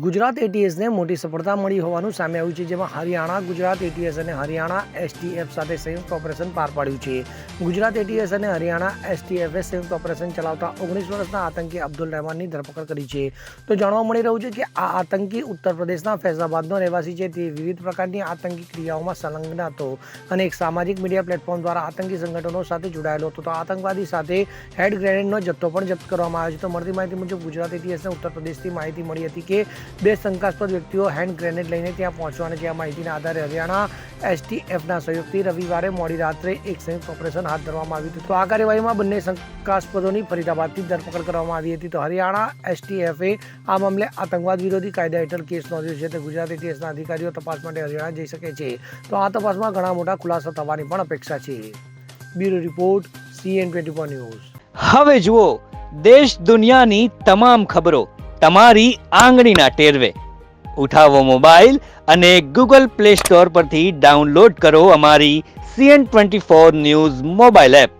ગુજરાત એટીએસને મોટી સફળતા મળી હોવાનું સામે આવ્યું છે, જેમાં હરિયાણા ગુજરાત એટીએસ અને હરિયાણા એસટીએફ સાથે સંયુક્ત ઓપરેશન પાર પાડ્યું છે. ગુજરાત એટીએસ અને હરિયાણા એસટીએફે સંયુક્ત ઓપરેશન ચલાવતા 19 વર્ષના આતંકી અબ્દુલ રહેમાનની ધરપકડ કરી છે. તો જાણવા મળી રહ્યું છે કે આ આતંકી ઉત્તર પ્રદેશના ફૈઝાબાદનો રહેવાસી છે. તે વિવિધ પ્રકારની આતંકી ક્રિયાઓમાં સંલગ્ન હતો અને એક સામાજિક મીડિયા પ્લેટફોર્મ દ્વારા આતંકી સંગઠનો સાથે જોડાયેલો હતો. તો આતંકવાદી સાથે હેન્ડ ગ્રેનેડનો જથ્થો પણ જપ્ત કરવામાં આવ્યો છે. તો મળતી માહિતી મુજબ ગુજરાત એટીએસને ઉત્તર પ્રદેશથી માહિતી મળી હતી કે બે શંકાસ્પદ વ્યક્તિઓ હેન્ડ ગ્રેનેડ લઈને ત્યાં પહોંચ્યા અને જ્યાં માહિતીના આધારે હરિયાણા એસટીએફના સહયોગથી રવિવારે મોડી રાત્રે એક સંયુક્ત ઓપરેશન હાથ ધરવામાં આવ્યું હતું. તો આ કાર્યવાહીમાં બંને શંકાસ્પદોની ફરીદાબાદથી ધરપકડ કરવામાં આવી હતી. તો હરિયાણા એસટીએફે આ મામલે આતંકવાદ વિરોધી કાયદા હેઠળ કેસ નોંધ્યો છે. તો ગુજરાત એટીએસના અધિકારીઓ તપાસ માટે હરિયાણા જઈ શકે છે. તો આ તપાસમાં ઘણા મોટા ખુલાસા થવાની પણ અપેક્ષા છે. Bureau report CN24 news. હવે જુઓ દેશ દુનિયાની તમામ ખબરો તમારી આંગળીના ટેરવે. ઉઠાવો મોબાઈલ અને Google Play Store પરથી ડાઉનલોડ કરો અમારી CN24 ન્યૂઝ મોબાઈલ એપ.